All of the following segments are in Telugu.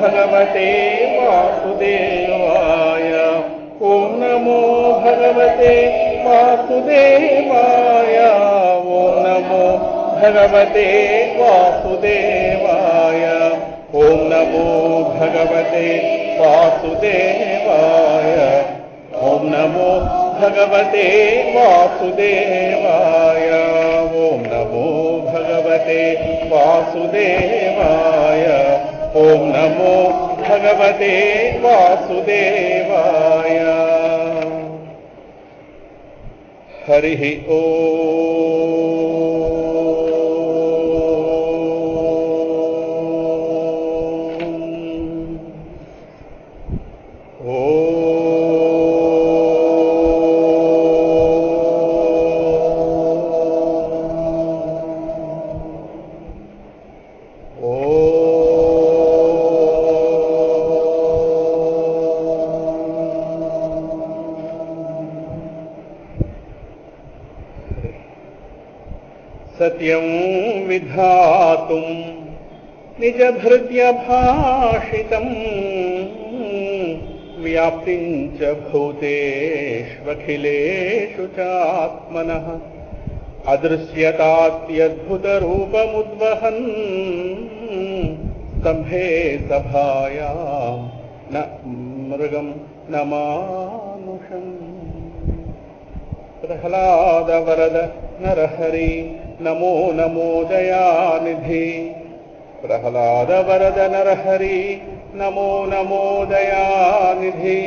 भगवते वासुदेवाय। ओम नमो भगवते वासुदेवाय। ओम नमो भगवते वासुदेवाय। ओम नमो भगवते वासुदेवाय। ओम नमो भगवते वासुदेवाय। ओम नमो भगवते वासुदेवाय। ओम नमो भगवते वासुदेवाय। हरि सत्यं विधातुं निजभृत्यभाषितं व्याप्तिं च भूतेष्वखिलेषु चात्मनः अदृश्यतात्यद्भुतरूपमुद्वहन् स्तम्भे सभायां न मृगं न मानुषम् प्रह्लादवरद नरहरि नमो नमो दयानिधि। प्रह्लादवरद नरहरि नमो नमो दयानिधि।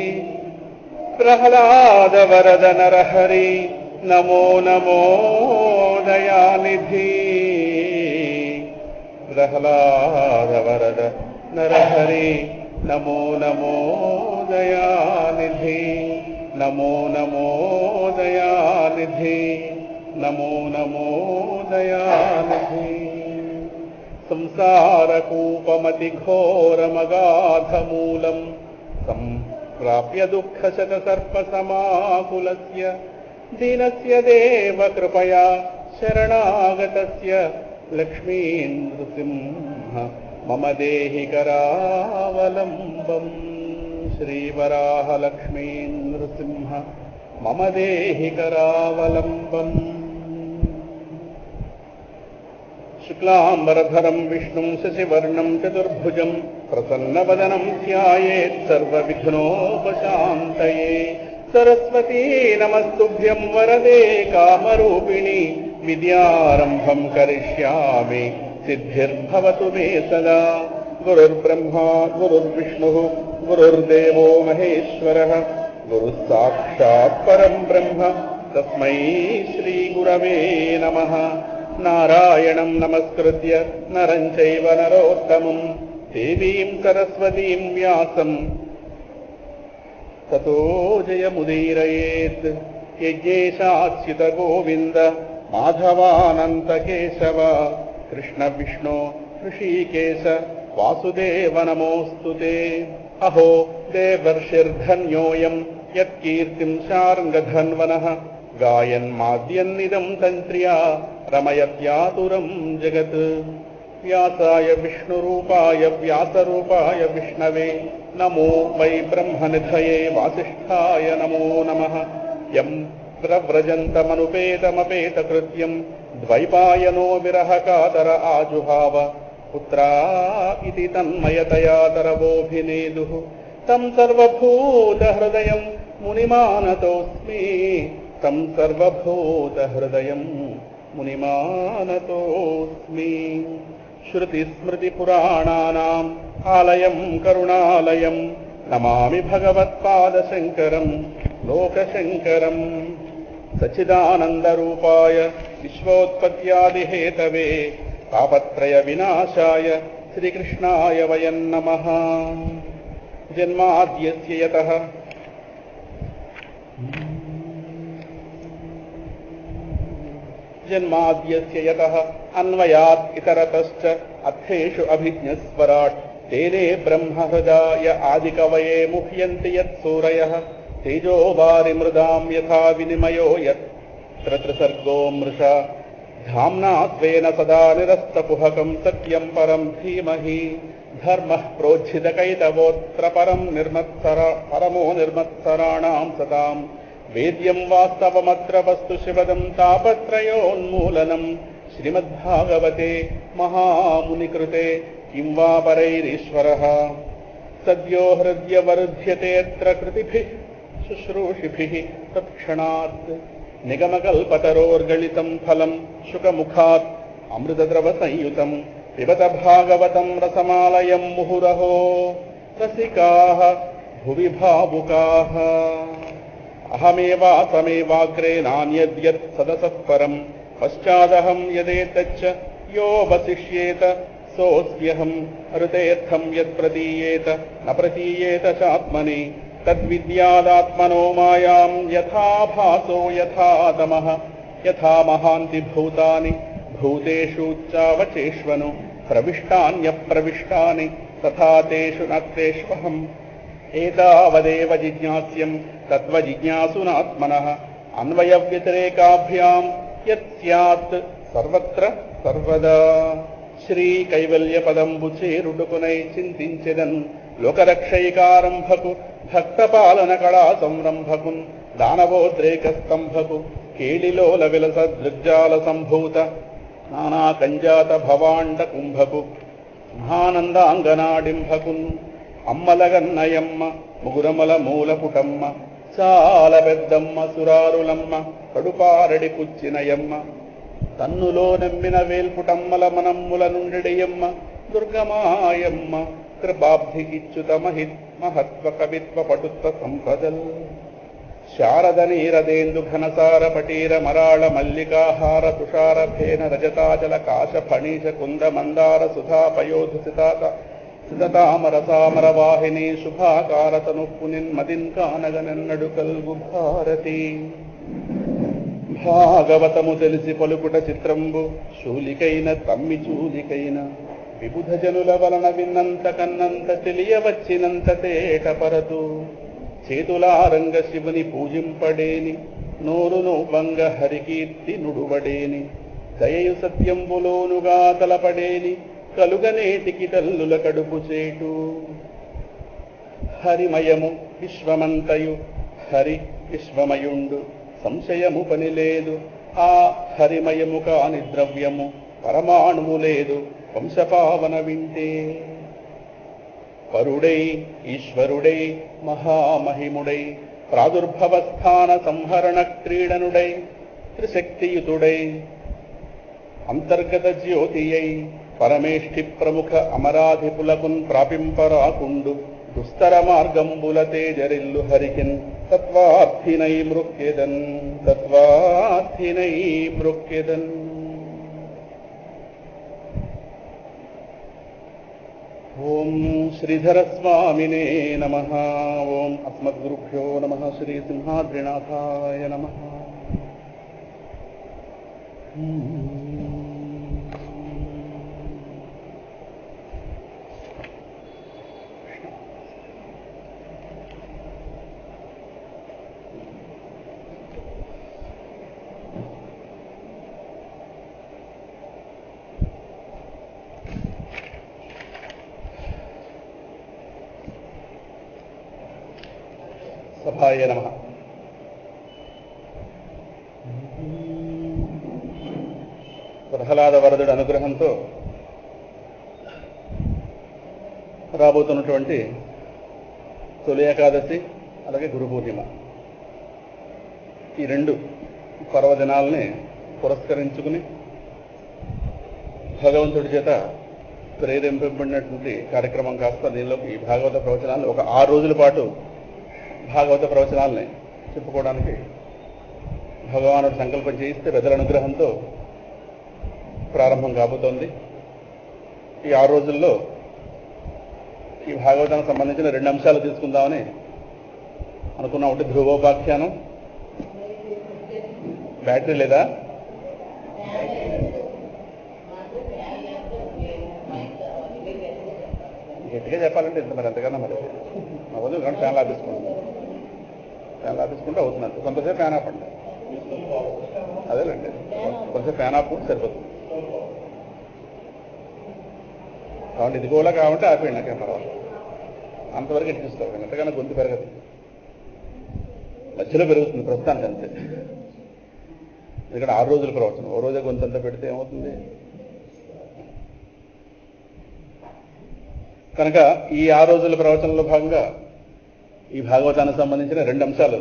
प्रह्लादवरद नरहरि नमो नमो दयानिधि। प्रह्लादवरद नरहरि नमो नमो दयानिधि। नमो नमो दयानिधि। नमो नमो दयानिधि। संसारकूपमतिघोरमगाधमूलम् सम्प्राप्य दुःखशतसर्पसमाकुलस्य दीनस्य देव कृपया शरणागतस्य लक्ष्मीं नृसिंह मम देहि करावलम्बम्। श्रीवराहलक्ष्मीं नृसिंह मम देहि करावलम्बम्। शुक्लाम्बरधरं विष्णुं शशिवर्णं चतुर्भुजं प्रसन्नवदनं ध्यायेत् सर्वविघ्नोपशान्तये। सरस्वती नमस्तुभ्यं वरदे कामरूपिणि विद्यारम्भं करिष्यामि सिद्धिर्भवतु मे सदा। गुरुर्ब्रह्मा गुरुर्विष्णुः गुरुर्देवो महेश्वरः गुरुः साक्षात् परं ब्रह्म तस्मै श्रीगुरवे नमः। नारायणं नमस्कृत्य नरं चैव नरोत्तमं देवीं सरस्वतीं व्यासं ततो जयमुदीरयेत्। यज्ञेशाच्युत गोविन्द माधवानन्त केशव कृष्ण विष्णु ऋषिकेश वासुदेव नमोऽस्तु ते। अहो देवर्षिर्धन्योऽयं यत्कीर्तिं शार्ङ्गधन्वनः गायन्माद्यन्निदं तन्त्र्या रमयत्यातुरं जगत्। व्यासाय विष्णुरूपाय व्यासरूपाय विष्णवे नमो वै ब्रह्मनिधये वासिष्ठाय नमो नमः। यं प्रव्रजन्तमनुपेतमपेतकृत्यं द्वैपायनो विरहकातर आजुहाव पुत्रा इति तन्मयतया तरवोऽभिनेदुः तं सर्वभूतहृदयं मुनिमानतोऽस्मि। तं सर्वभूतहृदयं मुनिमानतोऽस्मि। श्रुतिस्मृतिपुराणानाम् आलयं करुणालयं नमामि भगवत्पादशङ्करं लोकशङ्करम्। सच्चिदानन्दरूपाय विश्वोत्पत्त्यादिहेतवे तापत्रयविनाशाय श्रीकृष्णाय वयं नमः। जन्माद्यस्य यतः अन्वयात् इतरतश्च अर्थेषु अभिज्ञस्वराट् तेने ब्रह्महृदाय आदिकवये मुह्यन्ति यत्सूरयः तेजो वारिमृदां यथा विनिमयो यत्र त्रिसर्गो मृषा धाम्ना स्वेन सदा निरस्तकुहकं सत्यं परं धीमहि ధర్మః ప్రోజ్झितकैतवोऽत्र పరమో నిర్మత్సరాణాం సతాం వేద్యం వాస్తవమత్ర వస్తు శివదం తాపత్రయోన్మూలనం శ్రీమద్భాగవతే మహామునికృతే కిం వా పరైరీశ్వరః సద్యో హృద్యవరుధ్యతేऽत्र కృతిభిః శుశ్రూషిభిః తత్క్షణాత్ నిగమకల్పతరోర్గళితం ఫలం శుకముఖాత్ అమృతద్రవసంయుతం పిబత భాగవతం రసమాలయం ముహురహో రసికాః భువి భావుకాః అహమేవాసమేవాగ్రే నాన్యద్యత్ సదసత్పరం పశ్చాదహం యదేతచ్చ యో వసిష్యేత సోऽస్మ్యహం ఋతేర్థం యత్ప్రదీయేత న ప్రతీయేత చాత్మని తద్విద్యాదాత్మనో మాయాం యథా భాసో యథా తమః యథా మహాంతి భూతాని భూతేషూచ్చావచేష్వను ప్రవిష్టాన్యప్రవిష్టాని తథా తేషు నత్రేష్వహం ఏతావదేవ జిజ్ఞాస్యం తత్వజిజ్ఞాసునాత్మనః అన్వయవ్యతిరేకాభ్యాం యత్ స్యాత్ సర్వత్ర సర్వదా శ్రీ కైవల్యపదంబు చేరుడుకునై చింతించెదన్ లోకరక్షైకారంభకు భక్తపాలన కళా సంరంభకున్ దానవోద్రేక స్తంభకు కేళిలోల విలస దృగ్జాల సంభూత నానా కంజాత భవాండ కుంభకు మహానందాంగనాడింభకున్ అమ్మలగన్నయమ్మ ముగురమల మూలపుటమ్మ చాల పెద్దమ్మ సురారులమ్మ కడుపారడి పుచ్చినయమ్మ తన్నులో నమ్మిన వేల్పుటమ్మల మనమ్ముల నుండియమ్మ దుర్గమాయమ్మ కృపాబ్ధికిచ్యుత మహత్వ కవిత్వ పటుత్వ సంపదల్ శారద నీరదేందు ఘనసార పటీర మరాళ మల్లికాహార తుషార భేన రజతాచల కాశ ఫణీశ కుంద మందార సుధా పయోధు సితామరసామర వాహిని శుభాకారతను పునిన్మదిన్ కానగనన్నడు కల్గు భారతి భాగవతము తెలిసి పలుకుట చిత్రంబు శూలికైన తమ్మి చూలికైన విబుధ జనుల వలన విన్నంత కన్నంత తెలియవచ్చినంత తేటపరతు చేతులారంగ శివుని పూజింపడేని నోరును వంగ హరికీర్తి నుడువడేని దయయు సత్యంబులోనుగా తలపడేని కలుగనేటికి తల్లుల కడుపు చేటు హరిమయము విశ్వమంతయు హరి విశ్వమయుండు సంశయము పని లేదు ఆ హరిమయము కాని ద్రవ్యము పరమాణువు లేదు వంశపావన వింటే పరుడై ఈశ్వరుడై మహామహిముడై ప్రాదుర్భవస్థాన సంహరణ క్రీడనుడై త్రిశక్తియుతుడై అంతర్గత జ్యోతియై పరమేష్ఠి ప్రముఖ అమరాధిపులకున్ ప్రాపింపరాకుండు దుస్తర మార్గంబుల తేజరిల్లు హరికిన్ తత్వార్థినై మృక్యదన్ తత్వార్థినై మృక్యదన్. ఓం శ్రీధర స్వామినే నమః. ఓం అస్మద్గురుభ్యో నమః. శ్రీ సింహాద్రినాథాయ నమః. సభాయ నమః. ప్రహ్లాద వరదుడి అనుగ్రహంతో రాబోతున్నటువంటి తొలి ఏకాదశి అలాగే గురు పూర్ణిమ ఈ రెండు పర్వదినాలని పురస్కరించుకుని భగవంతుడి చేత ప్రేరేపింపబడినటువంటి కార్యక్రమం కాస్త దీనిలోకి ఈ భాగవత ప్రవచనాలను ఒక 6 రోజుల పాటు భాగవత ప్రవచనాలని చెప్పుకోవడానికి భగవానుడు సంకల్పం చేయిస్తే పెద్దల అనుగ్రహంతో ప్రారంభం కాబోతోంది. ఈ 6 రోజుల్లో ఈ భాగవతానికి సంబంధించిన 2 అంశాలు తీసుకుందామని అనుకున్నాం. ఒకటి ధ్రువోపాఖ్యానం. బ్యాటరీ లేదా? గట్టిగా చెప్పాలంటే ఇంత మరి ఎంతకన్నా మరి అవ్వదు. కానీ ఫ్యాన్లు ఆపేసుకుంటే అవుతుందంట. కొంతసేపు ఫ్యాన్ ఆపండి. అదేలేండి, కొంతసేపు ఫ్యాన్ ఆపుకుంటే సరిపోతుంది. కాబట్టి ఇది కూడా కావాలంటే ఆపేయండి, నాకేం పర్వాలేదు. అంతవరకు ఇచ్చిస్తావు, ఎంతకన్నా గొంతు పెరగదు, మధ్యలో పెరుగుతుంది ప్రస్తుతానికి అంతే. ఇక్కడ 6 రోజుల ప్రవచనం, ఓ రోజే గొంతు అంతా పెడితే ఏమవుతుంది? కనుక ఈ 6 రోజుల ప్రవచనంలో భాగంగా ఈ భాగవతానికి సంబంధించిన 2 అంశాలు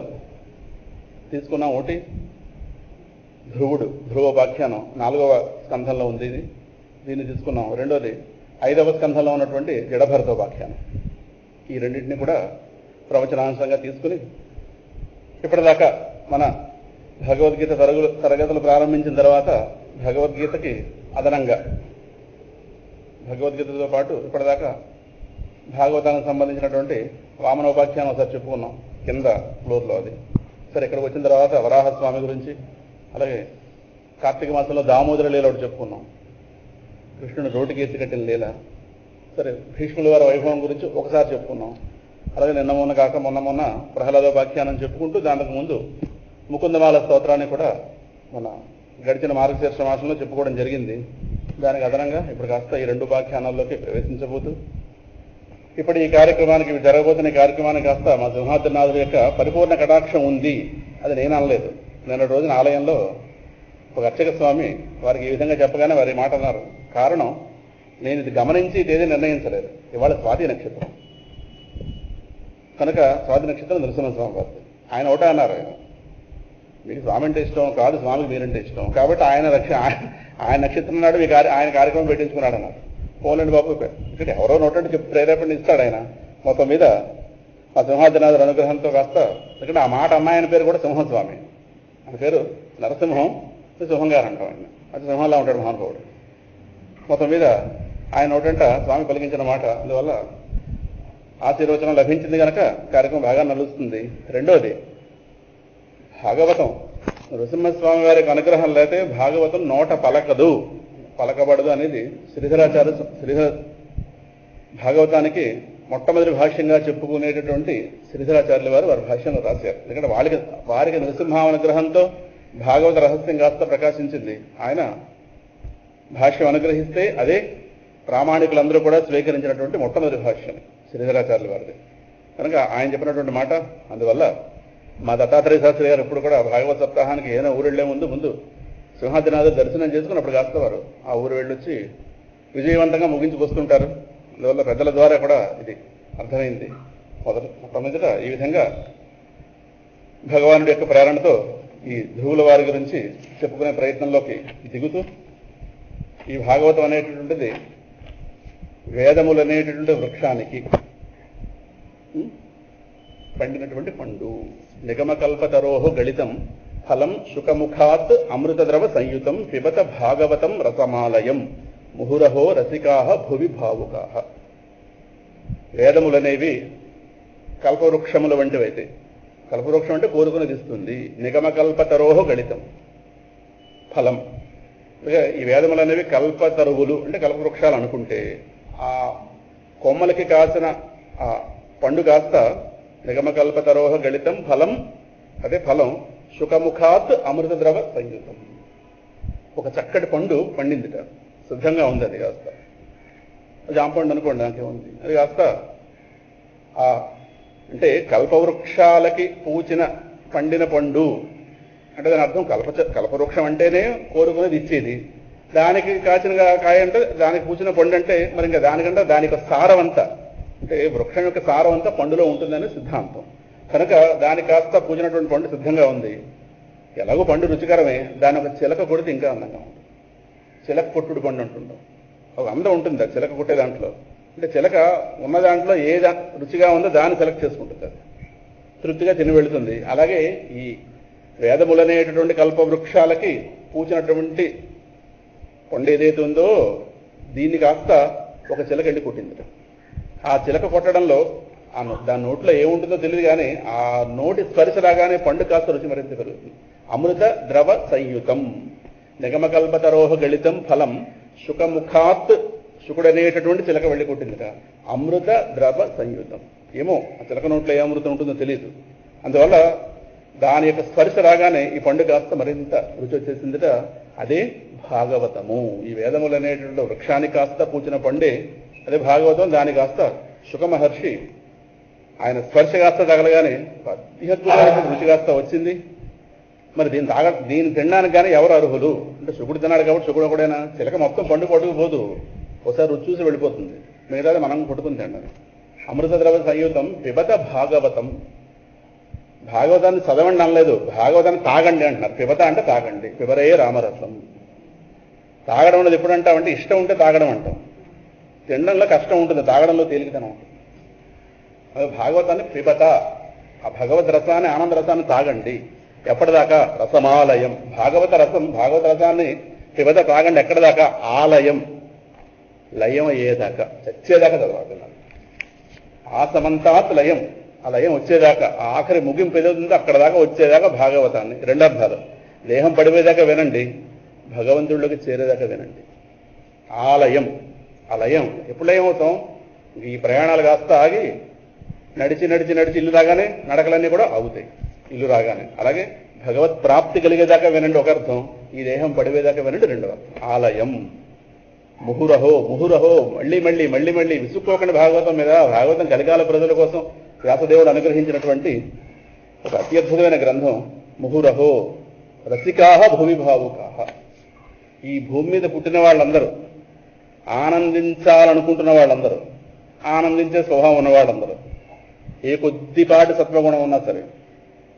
తీసుకున్నాం. ఒకటి ధ్రువోపాఖ్యానం 4వ స్కంధంలో ఉంది, దీన్ని తీసుకున్నాం. రెండోది 5వ స్కంధంలో ఉన్నటువంటి జడభరతోపాఖ్యానం. ఈ రెండింటినీ కూడా ప్రవచనాంశంగా తీసుకుని ఇప్పటిదాకా మన భగవద్గీత తరగతులు ప్రారంభించిన తర్వాత భగవద్గీతకి అదనంగా భగవద్గీతతో పాటు ఇప్పటిదాకా భాగవతానికి సంబంధించినటువంటి వామనోపాఖ్యానం ఒకసారి చెప్పుకున్నాం కింద ఫ్లోర్లో. అది సరే, ఇక్కడికి వచ్చిన తర్వాత వరాహస్వామి గురించి, అలాగే కార్తీక మాసంలో దామోదర లీల ఒకటి చెప్పుకున్నాం, కృష్ణుడు రోటికి ఎత్తి కట్టిన లీల. సరే, భీష్ముల వారి వైభవం గురించి ఒకసారి చెప్పుకున్నాం. అలాగే మొన్న ప్రహ్లాదోపాఖ్యానం చెప్పుకుంటూ దానికి ముందు ముకుందమాల స్తోత్రాన్ని కూడా మన గడిచిన మార్గశీర్ష మాసంలో చెప్పుకోవడం జరిగింది. దానికి అదనంగా ఇప్పుడు కాస్త ఈ 2 ఉపాఖ్యానాల్లోకి ప్రవేశించబోతూ ఇప్పుడు ఈ కార్యక్రమానికి జరగబోతున్న కార్యక్రమానికి కాస్త మా సింహాద్రినాథుడి యొక్క పరిపూర్ణ కటాక్షం ఉంది. అది నేను అనలేదు. నిన్న రోజున ఆలయంలో ఒక అర్చక స్వామి వారికి ఈ విధంగా చెప్పగానే వారి మాట అన్నారు. కారణం, నేను ఇది గమనించి ఇదేది నిర్ణయించలేదు. ఇవాళ స్వాతి నక్షత్రం కనుక స్వాతి నక్షత్రం నరసింహస్వామి వారి. ఆయన ఒకటే అన్నారు, మీకు స్వామి అంటే ఇష్టం కాదు, స్వామికి మీరంటే ఇష్టం, కాబట్టి ఆయన నక్షత్రం నాడు ఆయన కార్యక్రమం పెట్టించుకున్నాడు అన్నారు. పోలండి బాబు, ఇక్కడ ఎవరో నోటంటే చెప్పి ప్రేరేపణ ఇస్తాడు ఆయన. మొత్తం మీద ఆ సింహాద్రినాథుడి అనుగ్రహంతో కాస్త ఇక్కడ ఆ మాట అన్న ఆయన పేరు కూడా సింహస్వామి. ఆయన పేరు నరసింహం, సింహం గారు అంటాం. ఆయన అది సింహంలా ఉంటాడు మహానుభావుడు. మొత్తం మీద ఆయన నోటంట స్వామి పలికించిన మాట, అందువల్ల ఆశీర్వచనం లభించింది కనుక కార్యక్రమం బాగా నడుస్తుంది. రెండోది భాగవతం, నృసింహస్వామి వారికి అనుగ్రహం లేకపోతే భాగవతం నోట పలకబడదు అనేది శ్రీధర భాగవతానికి మొట్టమొదటి భాష్యంగా చెప్పుకునేటటువంటి శ్రీధరాచార్యుల వారి భాష్యంలో రాశారు. ఎందుకంటే వారికి నృసింహానుగ్రహంతో భాగవత రహస్యం కాస్త ప్రకాశించింది. ఆయన భాష్యం అనుగ్రహిస్తే అదే ప్రామాణికులందరూ కూడా స్వీకరించినటువంటి మొట్టమొదటి భాష్యం శ్రీధరాచార్యుల వారిది కనుక ఆయన చెప్పినటువంటి మాట. అందువల్ల మా దత్తాత్రేయ శాస్త్రి గారు ఇప్పుడు కూడా భాగవత సప్తాహానికి ఏదైనా ఊరు వెళ్లే ముందు సింహాద్రినాథుడు దర్శనం చేసుకుని అప్పుడు కాస్త వారు ఆ ఊరు వెళ్ళొచ్చి విజయవంతంగా ముగించుకొస్తుంటారు. అందువల్ల పెద్దల ద్వారా కూడా ఇది అర్థమైంది. మొట్టమొదట ఈ విధంగా భగవానుడి యొక్క ప్రేరణతో ఈ ధ్రువుల వారి గురించి చెప్పుకునే ప్రయత్నంలోకి దిగుతూ, ఈ భాగవతం అనేటటువంటిది వేదములు అనేటటువంటి వృక్షానికి పండినటువంటి పండు. నిగమకల్పతరోహో గళితం ఫలం శుకముఖాత్ అమృతద్రవ సంయుతం పిబత భాగవతం రసమాలయం ముహురహో రసికాహ భువి భావుకాహ. వేదములనేవి కల్పవృక్షముల వంటివైతే, కల్పవృక్షం అంటే కోరుకుని ఇస్తుంది. నిగమకల్పతరోహో గళితం ఫలం. ఈ వేదములనేవి కల్పతరువులు అంటే కల్పవృక్షాలు అనుకుంటే, ఆ కొమ్మలకి కాసిన ఆ పండు కాస్త నిగమకల్పతరోహ గళితం ఫలం, అదే ఫలం శుకముఖాత్ అమృతద్రవ సంయుతం. ఒక చక్కటి పండు పండిందిట, సిద్ధంగా ఉంది. అది కాస్త జాంపండు అనుకోండి, దానికేముంది. అది కాస్త అంటే కల్పవృక్షాలకి పూచిన పండిన పండు అంటే దాని అర్థం కల్పవృక్షం అంటేనే కోరుకునేది ఇచ్చేది. దానికి కాచిన కాయ అంటే, దానికి పూచిన పండు అంటే మరి ఇంకా దానికంటే దాని యొక్క సారం అంతా, అంటే వృక్షం యొక్క సారం అంతా పండులో ఉంటుందనే సిద్ధాంతం. కనుక దానికి కాస్త పూజినటువంటి పండు సిద్ధంగా ఉంది. ఎలాగో పండు రుచికరమే, దాని ఒక చిలక కొడితే ఇంకా అందంగా ఉంటుంది. చిలక కొట్టుడు పండు అంటుంటాం. ఒక అందం ఉంటుంది ఆ చిలక కొట్టే దాంట్లో. అంటే చిలక ఉన్న దాంట్లో ఏ రుచిగా ఉందో దాన్ని సెలెక్ట్ చేసుకుంటుంది, అది తృప్తిగా తిని వెళుతుంది. అలాగే ఈ వేదములనేటటువంటి కల్పవృక్షాలకి పూచినటువంటి పండు ఏదైతే ఉందో దీన్ని కాస్త ఒక చిలక వెళ్ళి కొట్టింది. ఆ చిలక కొట్టడంలో దాని నోట్లో ఏముంటుందో తెలియదు, కానీ ఆ నోటి స్పర్శ రాగానే పండు కాస్త రుచి మరింత పెరుగుతుంది. అమృత ద్రవ సంయుతం నిగమకల్పతరోహ గళితం ఫలం శుకముఖాత్, శుకుడు అనేటటువంటి చిలక వెళ్ళి కొట్టిందిట. అమృత ద్రవ సంయుతం. ఏమో ఆ చిలక నోట్లో ఏ అమృతం ఉంటుందో తెలియదు. అందువల్ల దాని యొక్క స్పర్శ రాగానే ఈ పండు కాస్త మరింత రుచి వచ్చేసిందిట. అదే భాగవతము. ఈ వేదములు అనేటువంటి వృక్షానికి కాస్త పూచిన పండే అదే భాగవతం. దాని కాస్త శుక మహర్షి ఆయన స్పర్శ కాస్త తగలగానే అత్యద్భుతమైన రుచి కాస్త వచ్చింది. మరి దీన్ని తినడానికి కానీ ఎవరు అర్హులు అంటే శుకుడు తిన్నాడు కాబట్టి శుకుడు ఒకడైనా చిలక మొత్తం పండు పట్టుకుపోదు, ఒకసారి రుచి చూసి వెళ్ళిపోతుంది, మిగతాది మనం కొట్టుకుని తిండాలి. అమృత ద్రవ సంయుతం పిబత భాగవతం. భాగవతాన్ని చదవండి అనలేదు, భాగవతాన్ని తాగండి అంటున్నారు. పిబత అంటే తాగండి, పిబరే రామరసం. తాగడం అనేది ఎప్పుడు అంటామంటే ఇష్టం ఉంటే తాగడం అంటాం, తినడంలో కష్టం ఉంటుంది, తాగడంలో తేలికతనం ఉంటుంది. అదే భాగవతాన్ని పిబత, ఆ భగవద్ రసాన్ని ఆనంద రసాన్ని తాగండి. ఎప్పటిదాకా? రసమాలయం. భాగవత రసాన్ని పిబత తాగండి. ఎక్కడిదాకా? ఆలయం, లయం అయ్యేదాకా, చచ్చేదాకా చదవాలి. ఆసమంతాత్ లయం, ఆ లయం వచ్చేదాకా, ఆఖరి ముగింపు ఏదవుతుందో అక్కడ దాకా వచ్చేదాకా భాగవతాన్ని. రెండర్థాలు, దేహం పడిపోయేదాకా వినండి, భగవంతుడిలోకి చేరేదాకా వినండి. ఆలయం, ఆ లయం ఎప్పుడు లయం అవుతాం? ఈ ప్రయాణాలు కాస్త ఆగి నడిచి నడిచి నడిచి ఇల్లు రాగానే నడకలన్నీ కూడా అవుతాయి, ఇల్లు రాగానే. అలాగే భగవత్ ప్రాప్తి కలిగేదాకా వినండి ఒక అర్థం, ఈ దేహం పడిపోయేదాకా వినండి రెండవ అర్థం. ఆలయం. ముహురహో ముహురహో, మళ్ళీ మళ్ళీ మళ్ళీ మళ్ళీ విసుక్కోకండి భాగవతం మీద. భాగవతం కలికాల ప్రజల కోసం వ్యాసదేవుడు అనుగ్రహించినటువంటి ఒక అత్యద్భుతమైన గ్రంథం. ముహురహో రసికాహ భూమి భావుకాహ. ఈ భూమి మీద పుట్టిన వాళ్ళందరూ, ఆనందించాలనుకుంటున్న వాళ్ళందరూ, ఆనందించే స్వభావం ఉన్నవాళ్ళందరూ, ఏ కొద్దిపాటి సత్వగుణం ఉన్నా సరే,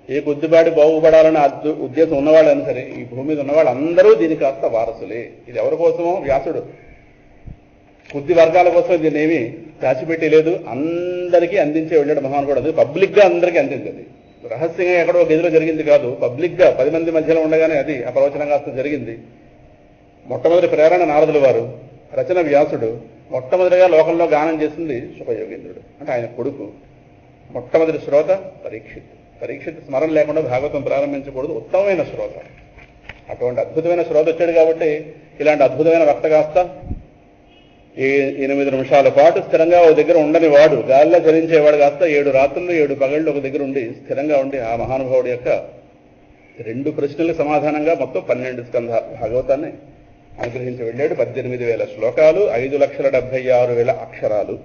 ఏ కొద్దిపాటి బాగుపడాలనే ఉద్దేశం ఉన్నవాళ్ళైనా సరే, ఈ భూమి మీద ఉన్న వాళ్ళందరూ దీనికి కాస్త వారసులే. ఇది ఎవరి కోసమో వ్యాసుడు కొద్ది వర్గాల కోసం దీన్ని ఏమీ దాచిపెట్టలేదు, అందరికీ అందించే వెళ్ళాడు మహానుభావుడు. అది పబ్లిక్గా అందరికీ అందించింది, రహస్యంగా ఎక్కడో గదిలో జరిగింది కాదు, పబ్లిక్గా 10 మంది మధ్యలో ఉండగానే అది ఆ ప్రవచనం కాస్త జరిగింది. మొట్టమొదటి ప్రేరణ నారదుల వారు, రచన వ్యాసుడు, మొట్టమొదటిగా లోకంలో గానం చేసింది శుకయోగేంద్రుడు, అంటే ఆయన కొడుకు. మొట్టమొదటి శ్రోత పరీక్షిత్ స్మరణ లేకుండా భాగవతం ప్రారంభించకూడదు, ఉత్తమమైన శ్రోత. అటువంటి అద్భుతమైన శ్రోత వచ్చాడు కాబట్టి ఇలాంటి అద్భుతమైన వక్త కాస్త 8 నిమిషాల పాటు స్థిరంగా ఒక దగ్గర ఉండని వాడు, గాలిలో చలించేవాడు కాస్త 7 రాత్రులు 7 పగళ్ళు ఒక దగ్గర ఉండి స్థిరంగా ఉండి ఆ మహానుభావుడి యొక్క 2 ప్రశ్నలకు సమాధానంగా మొత్తం 12 స్కంధ భాగవతాన్ని అనుగ్రహించి వెళ్ళాడు. 18,000 శ్లోకాలు, 5,76,000 అక్షరాలు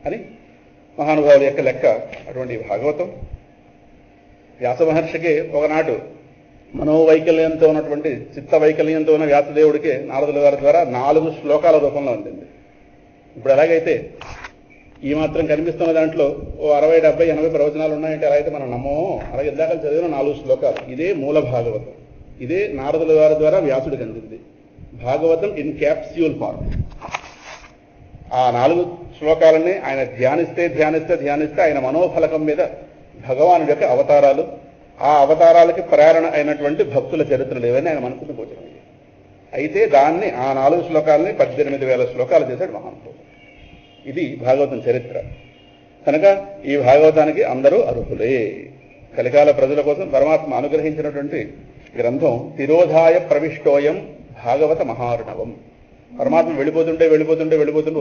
అని మహానుభావుడి యొక్క లెక్క. అటువంటి భాగవతం వ్యాస మహర్షికి ఒకనాటు మనోవైకల్యంతో ఉన్నటువంటి చిత్త వైకల్యంతో ఉన్న వ్యాసదేవుడికి నారదుల వారి ద్వారా 4 శ్లోకాల రూపంలో అందింది. ఇప్పుడు ఎలాగైతే ఈ మాత్రం కనిపిస్తున్న దాంట్లో ఓ 60, 70, 80 ప్రవచనాలు ఉన్నాయంటే ఎలా అయితే మనం నమ్మమో, అలాగే ఇందాక చదివిన 4 శ్లోకాలు, ఇదే మూల భాగవతం. ఇదే నారదుల వారి ద్వారా వ్యాసుడికి అందింది భాగవతం ఇన్ క్యాప్స్యూల్ ఫార్మ్. ఆ 4 శ్లోకాలని ఆయన ధ్యానిస్తే ఆయన మనోఫలకం మీద భగవానుడి యొక్క అవతారాలు, ఆ అవతారాలకి ప్రేరణ అయినటువంటి భక్తుల చరిత్రలు ఏవని ఆయన మనసుకు గోచరం. అయితే దాన్ని ఆ 4 శ్లోకాలని 18,000 శ్లోకాలు చేశాడు మహానుభావుడు. ఇది భాగవతం చరిత్ర. కనుక ఈ భాగవతానికి అందరూ అర్హులే. కలికాల ప్రజల కోసం పరమాత్మ అనుగ్రహించినటువంటి గ్రంథం. తిరోధాయ ప్రవిష్టోయం భాగవత మహార్ణవం. పరమాత్మ వెళ్ళిపోతుంటే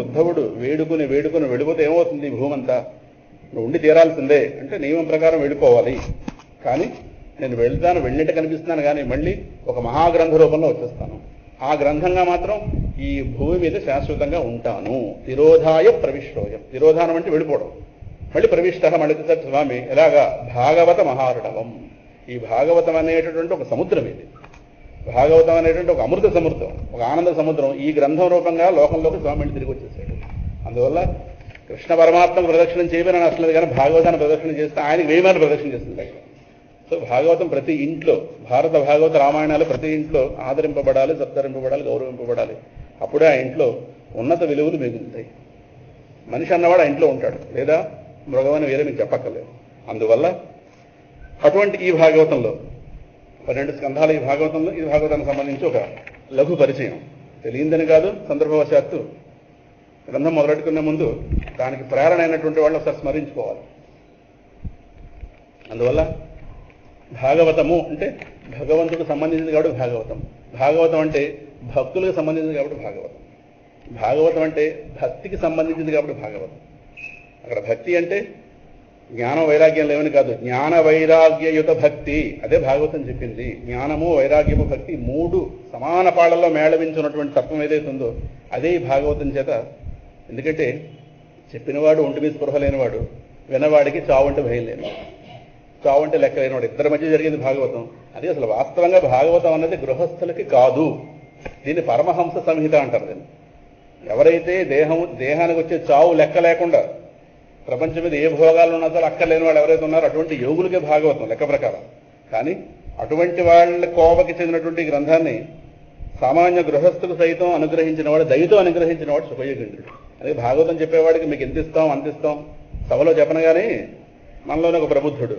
ఉద్ధవుడు వేడుకుని వెళ్ళిపోతే ఏమవుతుంది? భూమంతా నువ్వు ఉండి తీరాల్సిందే అంటే నియమం ప్రకారం వెళ్ళిపోవాలి. కానీ నేను వెళ్ళినట్టు కనిపిస్తున్నాను, కానీ మళ్ళీ ఒక మహాగ్రంథ రూపంలో వచ్చేస్తాను. ఆ గ్రంథంగా మాత్రం ఈ భూమి మీద శాశ్వతంగా ఉంటాను. తిరోధాయ ప్రవిష్టోయం. తిరోధానం అంటే వెళ్ళిపోవడం. మళ్ళీ ప్రవిష్ట మళ్ళీ స్వామి ఎలాగా? భాగవత మహార్ణవం. ఈ భాగవతం అనేటటువంటి ఒక సముద్రం, ఇది భాగవతం అనేటువంటి ఒక అమృత సముద్రం, ఒక ఆనంద సముద్రం. ఈ గ్రంథం రూపంగా లోకంలోకి స్వామి తిరిగి వచ్చేసాడు. అందువల్ల కృష్ణ పరమాత్మకు ప్రదక్షిణం చేయమని అసలు, కానీ భాగవతాన్ని ప్రదక్షిణ చేస్తే ఆయనకి 1000 మార్లు ప్రదక్షిణ చేస్తుంది. సో భాగవతం ప్రతి ఇంట్లో, భారత భాగవత రామాయణాలు ప్రతి ఇంట్లో ఆదరింపబడాలి, సత్కరింపబడాలి, గౌరవింపబడాలి. అప్పుడే ఆ ఇంట్లో ఉన్నత విలువలు మిగులుతాయి. మనిషి అన్నవాడు ఆ ఇంట్లో ఉంటాడు, లేదా మృగమని వేరే మీకు చెప్పక్కర్లేదు. అందువల్ల అటువంటి ఈ భాగవతంలో 12 స్కంధాలు ఈ భాగవతంలో, ఈ భాగవతానికి సంబంధించి ఒక లఘు పరిచయం. తెలియందని కాదు, సందర్భవశాత్తు గ్రంథం మొదలెట్టుకునే ముందు దానికి ప్రేరణ అయినటువంటి వాళ్ళు ఒకసారి స్మరించుకోవాలి. అందువల్ల భాగవతము అంటే భగవంతుడికి సంబంధించింది కాబట్టి భాగవతం. భాగవతం అంటే భక్తులకు సంబంధించింది కాబట్టి భాగవతం. భాగవతం అంటే భక్తికి సంబంధించింది కాబట్టి భాగవతం. అక్కడ భక్తి అంటే జ్ఞానం వైరాగ్యం లేవని కాదు, జ్ఞాన వైరాగ్యయుత భక్తి. అదే భాగవతం చెప్పింది. జ్ఞానము, వైరాగ్యము, భక్తి 3 సమాన పాళ్లలో మేళవించున్నటువంటి తత్వం ఏదైతే ఉందో అదే ఈ భాగవతం చేత ఎందుకంటే చెప్పినవాడు ఒంటి మీద స్పృహ లేనివాడు, వినవాడికి చావు అంటే భయం లేనివాడు, చావు అంటే లెక్క లేనివాడు, ఇద్దరి మధ్య జరిగింది భాగవతం. అది అసలు వాస్తవంగా భాగవతం అన్నది గృహస్థులకి కాదు. దీన్ని పరమహంస సంహిత అంటారు. దీన్ని ఎవరైతే దేహానికి వచ్చే చావు లెక్క లేకుండా ప్రపంచం మీద ఏ భోగాలు ఉన్నా సరే అక్కర్లేని వాళ్ళు ఎవరైతే ఉన్నారో అటువంటి యోగులకే భాగవతం లెక్క ప్రకారం. కానీ అటువంటి వాళ్ళ కోవకి చెందినటువంటి గ్రంథాన్ని సామాన్య గృహస్థులు సైతం అనుగ్రహించిన వాడు, దయతో అనుగ్రహించిన వాడు సుఖయోగేంద్రుడు. అదే భాగవతం చెప్పేవాడికి మీకు ఎంత ఇస్తాం అంత ఇస్తాం సభలో చెప్పనగానే మనలోనే ఒక ప్రబుద్ధుడు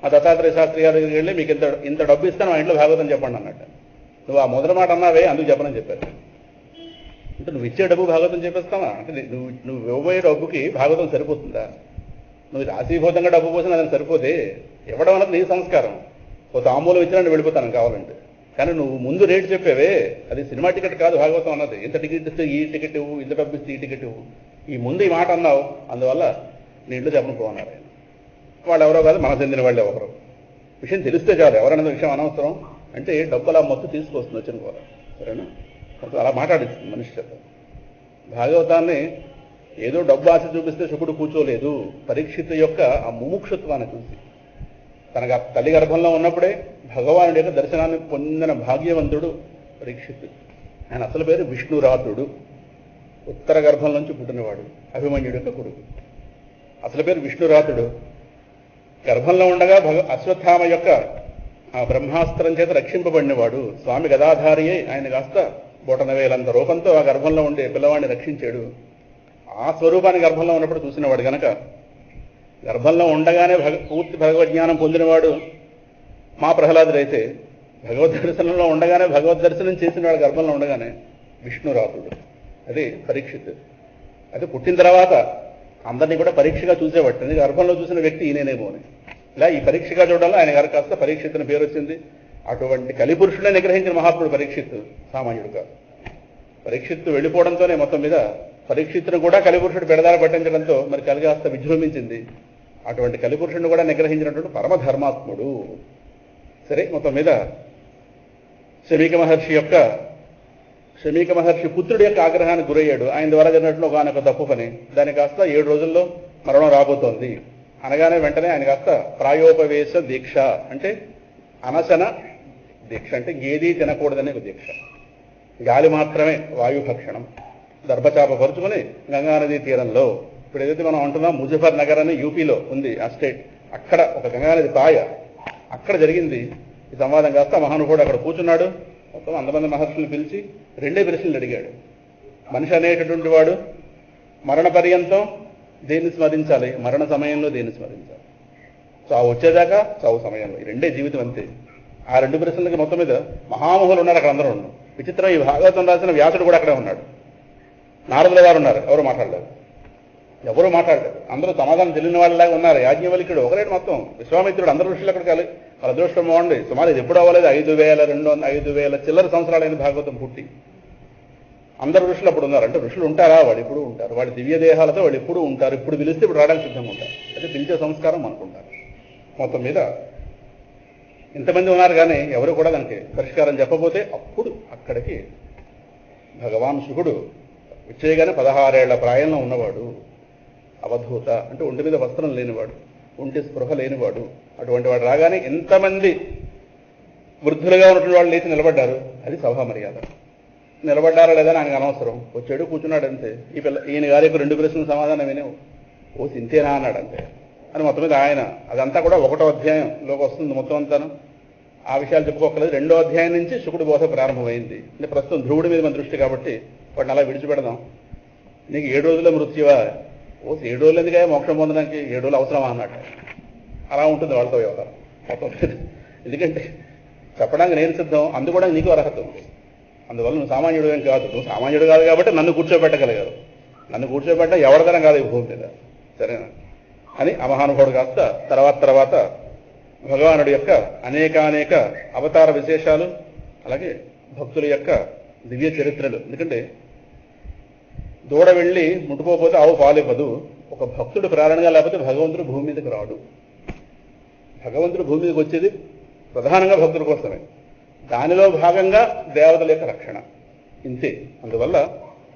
ఆ దత్తాత్రేయ శాస్త్రి గారి దగ్గరికి వెళ్ళి మీకు ఇంత డబ్బు ఇస్తాను, మా ఇంట్లో భాగవతం చెప్పండి అన్నట్టు. నువ్వు ఆ మొదటి మాట అన్నావే అందుకు చెప్పనని చెప్పారు. అంటే నువ్వు ఇచ్చే డబ్బు భాగవతం చెప్పేస్తావా? అంటే నువ్వు ఇవ్వబోయే డబ్బుకి భాగవతం సరిపోతుందా? నువ్వు రాశీభూతంగా డబ్బు పోసిన అదని సరిపోతే ఇవ్వడం అన్నది నీ సంస్కారం. ఓ తాంబూలం ఇచ్చినా నేను వెళ్ళిపోతాను కావాలంటే. కానీ నువ్వు ముందు రేటు చెప్పేవే, అది సినిమా టికెట్ కాదు భాగవతం అన్నది. ఇంత టికెట్ ఇస్తే ఈ టికెట్ ఇవ్వు, ఇంత డబ్బు ఇస్తే ఈ టికెట్ ఇవ్వు, ఈ ముందు ఈ మాట అన్నావు, అందువల్ల నీ ఇంట్లో చెప్పను పోన్నారు. వాళ్ళు ఎవరో కాదు, మనకు చెందిన వాళ్ళు ఎవరు. విషయం తెలిస్తే చాలు, ఎవరన్నది విషయం అనవసరం. అంటే డబ్బు అలా మొత్తం తీసుకొస్తుంది వచ్చిన కూడా, సరేనా? అలా మాట్లాడిస్తుంది మనిషి చేత. భాగవతాన్ని ఏదో డబ్బు ఆశ చూపిస్తే శుకుడు కూర్చోలేదు. పరీక్షిత్ యొక్క ఆ ముముక్షత్వాన్ని చూసి తనకు ఆ తల్లి గర్భంలో ఉన్నప్పుడే భగవానుడి యొక్క దర్శనాన్ని పొందిన భాగ్యవంతుడు పరీక్షిత్. ఆయన అసలు పేరు విష్ణురాతుడు, ఉత్తర గర్భం నుంచి పుట్టినవాడు, అభిమన్యుడి యొక్క కొడుకు. అసలు పేరు విష్ణురాతుడు. గర్భంలో ఉండగా అశ్వత్థామ యొక్క ఆ బ్రహ్మాస్త్రం చేత రక్షింపబడినవాడు. స్వామి గదాధారియే ఆయన కాస్త బొటనవేలంత రూపంతో ఆ గర్భంలో ఉండే పిల్లవాడిని రక్షించాడు. ఆ స్వరూపాన్ని గర్భంలో ఉన్నప్పుడు చూసినవాడు గనక గర్భంలో ఉండగానే పూర్తి భగవద్జ్ఞానం పొందినవాడు మా ప్రహ్లాదుడైతే భగవద్ దర్శనంలో ఉండగానే భగవద్ దర్శనం చేసినవాడు గర్భంలో ఉండగానే విష్ణురాతుడు. అది పరీక్షిత్. అది పుట్టిన తర్వాత అందరినీ కూడా పరీక్షగా చూసేవాడు. గర్భంలో చూసిన వ్యక్తి ఈయనేమో అని. ఇలా ఈ పరీక్షగా చూడాలో ఆయన గారు కాస్త పరీక్షిత్తుని పేరు వచ్చింది. అటువంటి కలిపురుషుడే నిగ్రహించిన మహాత్ముడు పరీక్షిత్తు, సామాన్యుడు కాదు. పరీక్షిత్తు వెళ్ళిపోవడంతోనే మొత్తం మీద పరీక్షిత్తును కూడా కలిపురుషుడు బెడదార పట్టించడంతో మరి కలిగి కాస్త విజృంభించింది. అటువంటి కలిపురుషుడిని కూడా నిగ్రహించినటువంటి పరమధర్మాత్ముడు. సరే, మొత్తం మీద శమీక మహర్షి పుత్రుడి యొక్క ఆగ్రహానికి గురయ్యాడు. ఆయన ద్వారా జరిగినట్లు ఒక తప్పు పని. దాని కాస్త 7 రోజుల్లో మరణం రాబోతోంది అనగానే వెంటనే ఆయన కాస్త ప్రాయోపవేశ దీక్ష, అంటే అనశన దీక్ష, అంటే ఏదీ తినకూడదనే ఒక దీక్ష. గాలి మాత్రమే వాయుభక్షణం. దర్భచాప పరుచుకుని గంగానదీ తీరంలో, ఇప్పుడు ఏదైతే మనం అంటున్నాం ముజఫర్ నగర్ అని యూపీలో ఉంది ఆ స్టేట్, అక్కడ ఒక గంగానది పాయ, అక్కడ జరిగింది ఈ సంవాదం. కాస్త మహానుభావుడు అక్కడ కూర్చున్నాడు. మొత్తం 100 మంది మహర్షులను పిలిచి 2 ప్రశ్నలు అడిగాడు. మనిషి అనేటటువంటి వాడు మరణ పర్యంతం దేన్ని స్మరించాలి, మరణ సమయంలో దేన్ని స్మరించాలి, చావు వచ్చేదాకా, చావు సమయంలో, ఈ 2 జీవితం అంతే. ఆ 2 ప్రశ్నలకి మొత్తం మీద మహామహులు ఉన్నారు అక్కడ, అందరూ ఉన్నారు. విచిత్రం, ఈ భాగవతం రాసిన వ్యాసుడు కూడా అక్కడే ఉన్నాడు. నారదుల వారు ఉన్నారు, ఎవరు మాట్లాడలేదు. అందరూ సమాధానం తెలియని వాళ్ళలాగా ఉన్నారు. యాజ్ఞవల్క్యుడు ఒకరేటు, మొత్తం విశ్వామిత్రుడు, అందరూ ఋషులు అక్కడికి వెళ్ళి వాళ్ళ అదృష్టం బాగుండి సుమారు ఇది ఎప్పుడు అవ్వలేదు, 5,000 చిల్లర సంవత్సరాలైన భాగవతం పుట్టి. అందరు ఋషులు అప్పుడు ఉన్నారు. అంటే ఋషులు ఉంటారా? వాళ్ళు ఎప్పుడు ఉంటారు. వాళ్ళ దివ్య దేహాలతో వాళ్ళు ఎప్పుడు ఉంటారు. ఇప్పుడు పిలిస్తే ఇప్పుడు రావడానికి సిద్ధంగా ఉంటారు. అంటే పిలిచే సంస్కారం అనుకుంటారు. మొత్తం మీద ఇంతమంది ఉన్నారు కానీ ఎవరు కూడా దానికి పరిష్కారం చెప్పబోతే అప్పుడు అక్కడికి భగవాన్ శుకుడు వచ్చేయగానే 16 ఏళ్ల ప్రాయంలో ఉన్నవాడు, అవధూత, అంటే ఒంటి మీద వస్త్రం లేనివాడు, ఒంటి స్పృహ లేనివాడు. అటువంటి వాడు రాగానే ఎంతమంది వృద్ధులుగా ఉన్నటువంటి వాళ్ళు లేచి నిలబడ్డారు. అది సభా మర్యాద. నిలబడ్డారా లేదా ఆయనకు అనవసరం. వచ్చాడు, కూర్చున్నాడు అంతే. ఈయన గారి యొక్క 2 ప్రశ్నల సమాధానం వినేవు. ఓ సింతేనా అన్నాడు అంతే. అని మొత్తం మీద ఆయన అదంతా కూడా 1వ అధ్యాయంలోకి వస్తుంది మొత్తం అంతాను. ఆ విషయాలు చెప్పుకోకలేదు. 2వ అధ్యాయం నుంచి శుకుడు బోధ ప్రారంభమైంది. అంటే ప్రస్తుతం ధ్రువుడి మీద మన దృష్టి కాబట్టి వాటిని అలా విడిచిపెడదాం. నీకు 7 రోజుల్లో మృత్యువా? ఓ 7 రోజులు ఎందుకే మోక్షం పొందడానికి 7 రోజులు అవసరమా అన్నట్టు. అలా ఉంటుంది వాళ్ళతో వ్యవహారం మొత్తం. ఎందుకంటే చెప్పడానికి నేను సిద్ధం, అందుకోవడానికి నీకు అర్హత ఉంది. అందువల్ల నువ్వు సామాన్యుడు ఏం కాదు. నువ్వు సామాన్యుడు కాదు కాబట్టి నన్ను కూర్చోబెట్టగలిగారు. నన్ను కూర్చోబెట్ట ఎవరిదనం కాదు ఈ భూమి మీద, సరేనా అని ఆ మహానుభావుడు కాస్త తర్వాత భగవానుడి యొక్క అనేక అవతార విశేషాలు, అలాగే భక్తుల యొక్క దివ్య చరిత్రలు. ఎందుకంటే దూడ వెళ్ళి ముట్టుకోకపోతే ఆవు పాలివ్వదు. ఒక భక్తుడు ప్రేరణగా లేకపోతే భగవంతుడు భూమి మీదకి రాడు. భగవంతుడు భూమి మీదకి వచ్చేది ప్రధానంగా భక్తుల కోసమే. దానిలో భాగంగా దేవతల యొక్క రక్షణ, ఇంతే. అందువల్ల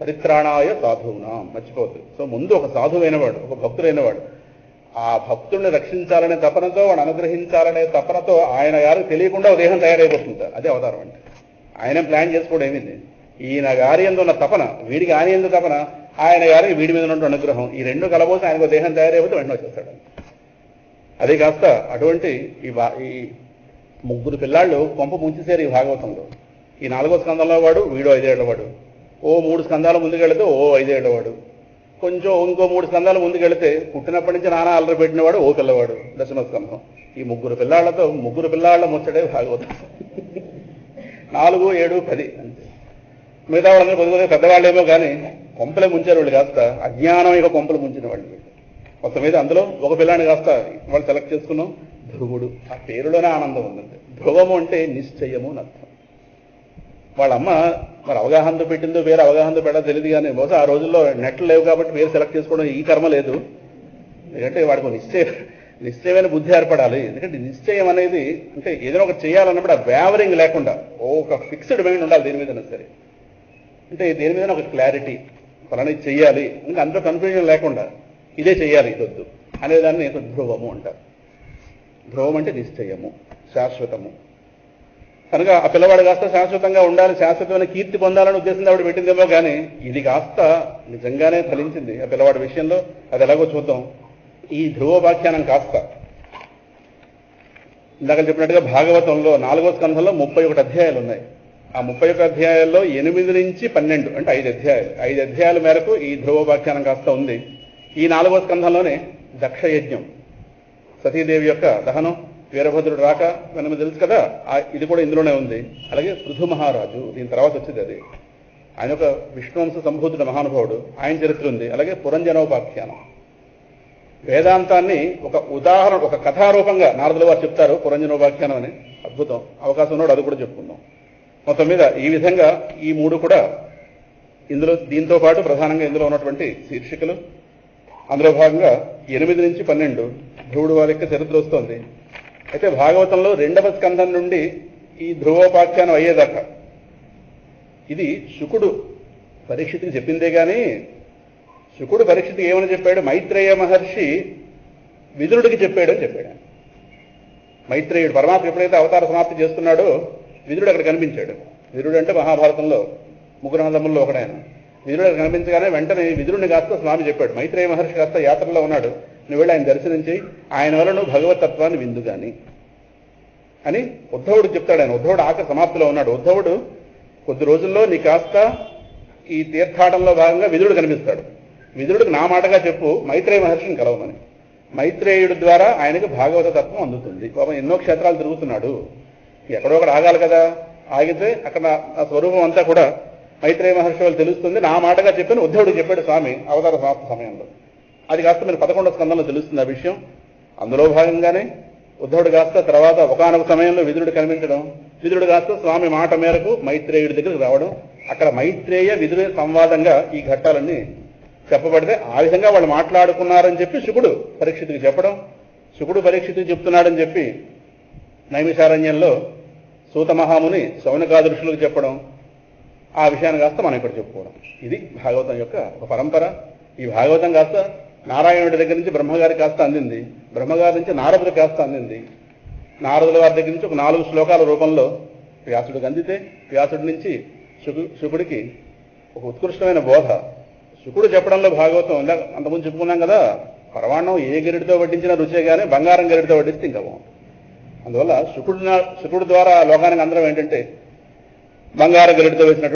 పరిత్రాణాయ సాధువునా, మర్చిపోద్దు. సో ముందు ఒక సాధువైనవాడు, ఒక భక్తుడైనవాడు, ఆ భక్తుడిని రక్షించాలనే తపనతో, వాడు అనుగ్రహించాలనే తపనతో ఆయన గారికి తెలియకుండా ఒక దేహం తయారైపోతుంది. అదే అవతారం అంటే. ఆయన ప్లాన్ చేసుకోవడం ఏమింది, ఈయన గారి యందు ఉన్న తపన, వీడికి ఆయన యందు తపన, ఆయన గారికి వీడి మీద ఉన్న అనుగ్రహం, ఈ రెండు కలబోసి ఆయనకు దేహం తయారైపోతే వెంటనే వచ్చేస్తాడు. అదే కాస్త అటువంటి ఈ ముగ్గురు పిల్లాళ్ళు కొంప ముంచేశారు ఈ భాగవతంలో. ఈ 4వ స్కందంలో వాడు, వీడు 5 ఏళ్లవాడు. ఓ 3 స్కందాలు ముందుకెళ్తే ఓ 5 ఏళ్లవాడు. కొంచెం ఇంకో 3 స్కందాలు ముందుకెళ్తే పుట్టినప్పటి నుంచి నానా అల్లరి పెట్టినవాడు ఓ పిల్లవాడు, 10వ స్కందం. ఈ ముగ్గురు పిల్లాళ్లతో ముగ్గురు పిల్లాళ్ల ముచ్చటే భాగవతం. 4, 7, 10 అంతే. మిగతా వాళ్ళందరూ కొద్దిగా పెద్దవాళ్ళేమో కానీ కొంపలే ముంచారు వాళ్ళు, కాస్త అజ్ఞానం ఇక కొంపలు ముంచిన వాళ్ళు. మొత్తం మీద అందులో ఒక పిల్లాన్ని కాస్త వాళ్ళు సెలెక్ట్ చేసుకున్నాం, ధ్రువుడు. ఆ పేరులోనే ఆనందం ఉందండి. ధ్రువము అంటే నిశ్చయము అని అర్థం. వాళ్ళమ్మ మరి అవగాహనతో పెట్టిందో వేరే అవగాహనతో పెట్టదో తెలియదు కానీ, బహుశా ఆ రోజుల్లో నెట్లు లేవు కాబట్టి పేరు సెలెక్ట్ చేసుకోవడం ఈ కర్మ లేదు. ఎందుకంటే వాడికి నిశ్చయమైన బుద్ధి ఏర్పడాలి. ఎందుకంటే నిశ్చయం అనేది అంటే ఏదైనా ఒకటి చేయాలన్నప్పుడు ఆ వేవరింగ్ లేకుండా ఒక ఫిక్స్డ్ మైండ్ ఉండాలి దేని మీదైనా సరే. అంటే దేని మీద ఒక క్లారిటీ, పలానా చెయ్యాలి, ఇంకా అంత కన్ఫ్యూజన్ లేకుండా ఇదే చెయ్యాలి, ఇదొద్దు అనేదాన్ని ధ్రువము అంటారు. ధ్రువం అంటే నిశ్చయము, శాశ్వతము. కనుక ఆ పిల్లవాడు కాస్త శాశ్వతంగా ఉండాలి, శాశ్వతమైన కీర్తి పొందాలని ఉద్దేశంతో ఆవిడ పెట్టిందేమో కానీ ఇది కాస్త నిజంగానే ఫలించింది ఆ పిల్లవాడి విషయంలో. అది ఎలాగో చూద్దాం. ఈ ధ్రువోపాఖ్యానం కాస్త ఇందాక చెప్పినట్టుగా భాగవతంలో 4వ స్కంధంలో 31 అధ్యాయాలు ఉన్నాయి. ఆ 31 అధ్యాయాల్లో 8 నుంచి 12 అంటే 5 అధ్యాయాలు. 5 అధ్యాయాల మేరకు ఈ ధ్రువోపాఖ్యానం కాస్త ఉంది. ఈ 4వ స్కంధంలోనే దక్షయజ్ఞం, సతీదేవి యొక్క దహనం, వీరభద్రుడు రాక మనకు తెలుసు కదా, ఇది కూడా ఇందులోనే ఉంది. అలాగే పృథు మహారాజు, దీని తర్వాత వచ్చేది అది. ఆయన ఒక విష్ణువంశ సంభూతుడు మహానుభావుడు, ఆయన చరిత్ర ఉంది. అలాగే పురంజనోపాఖ్యానం, వేదాంతాన్ని ఒక ఉదాహరణ, ఒక కథారూపంగా నారదుల వారు చెప్తారు పురంజనోపాఖ్యానం అని. అద్భుతం. అవకాశం ఉన్నాడు అది కూడా చెప్పుకుందాం. మొత్తం మీద ఈ విధంగా ఈ 3 కూడా ఇందులో, దీంతో పాటు ప్రధానంగా ఇందులో ఉన్నటువంటి శీర్షికలు. అందులో భాగంగా 8 నుంచి 12 ధ్రువుడు వారి యొక్క చరిత్ర వస్తోంది. అయితే భాగవతంలో 2వ స్కంధం నుండి ఈ ధ్రువోపాఖ్యానం అయ్యేదాకా ఇది శుకుడు పరీక్షితుకి చెప్పిందే కానీ, శుకుడు పరీక్షితుకి ఏమని చెప్పాడు, మైత్రేయ మహర్షి విదురుడికి చెప్పాడు అని చెప్పాడు. మైత్రేయుడు పరమాత్మ ఎప్పుడైతే అవతార సమాప్తి చేస్తున్నాడో విదురుడు అక్కడ కనిపించాడు. విదురుడు అంటే మహాభారతంలో 3 అన్నదమ్ముల్లో ఒకడాయన. విదురుడు అక్కడ కనిపించగానే వెంటనే విదురుడిని కాస్త స్వామి చెప్పాడు, మైత్రేయ మహర్షి కాస్త యాత్రలో ఉన్నాడు, నువ్వు వెళ్ళి ఆయన దర్శించి ఆయన వల్ల నువ్వు భగవతత్వాన్ని విందుగాని అని ఉద్ధవుడు చెప్తాడు. ఆయన ఉద్ధవుడు ఆఖరి సమాప్తిలో ఉన్నాడు. ఉద్ధవుడు కొద్ది రోజుల్లో నీ కాస్త ఈ తీర్థాటంలో భాగంగా విదురుడు కనిపిస్తాడు. విదురుడికి నా మాటగా చెప్పు మైత్రేయ మహర్షిని కలవమని. మైత్రేయుడి ద్వారా ఆయనకు భాగవత తత్వం అందుతుంది. పాపం ఎన్నో క్షేత్రాలు తిరుగుతున్నాడు, ఎక్కడో ఒకటి ఆగాలి కదా. ఆగితే అక్కడ ఆ స్వరూపం అంతా కూడా మైత్రేయ మహర్షి వాళ్ళు తెలుస్తుంది. నా మాటగా చెప్పని ఉద్ధవుడికి చెప్పాడు స్వామి అవతార సమాప్తి సమయంలో. అది కాస్త మీరు 11వ స్కందంలో తెలుస్తుంది ఆ విషయం. అందులో భాగంగానే ఉద్ధవుడు కాస్త తర్వాత ఒకానొక సమయంలో విదురుడు కనిపించడం, విదురుడు కాస్త స్వామి మాట మేరకు మైత్రేయుడి దగ్గరికి రావడం, అక్కడ మైత్రేయ విదురు సంవాదంగా ఈ ఘట్టాలన్నీ చెప్పబడితే ఆ విధంగా వాళ్ళు మాట్లాడుకున్నారని చెప్పి శుకుడు పరీక్షితుకి చెప్పడం, శుకుడు పరీక్షితుకి చెప్తున్నాడని చెప్పి నైమిషారణ్యంలో సూత మహాముని శౌనకాది ఋషులకు చెప్పడం, ఆ విషయాన్ని కాస్త మనం ఇక్కడ చెప్పుకోవడం. ఇది భాగవతం యొక్క ఒక పరంపర. ఈ భాగవతం కాస్త నారాయణుడి దగ్గర నుంచి బ్రహ్మగారికి కాస్త అందింది, బ్రహ్మగారి నుంచి నారదుడికి కాస్త అందింది, నారదుల వారి దగ్గర నుంచి ఒక 4 శ్లోకాల రూపంలో వ్యాసుడికి అందితే, వ్యాసుడి నుంచి శుకుడికి ఒక ఉత్కృష్టమైన బోధ. శుకుడు చెప్పడంలో భాగవతం అంతకుముందు చెప్పుకున్నాం కదా, పరమాన్నం ఏ గరిడితో వడ్డించినా రుచే కానీ బంగారం గరిడితో వడ్డిస్తే ఇంకా బాగుంది. అందువల్ల శుకుడు ద్వారా లోకానికి అందరం ఏంటంటే బంగారం గరిడితో వేసినట్టు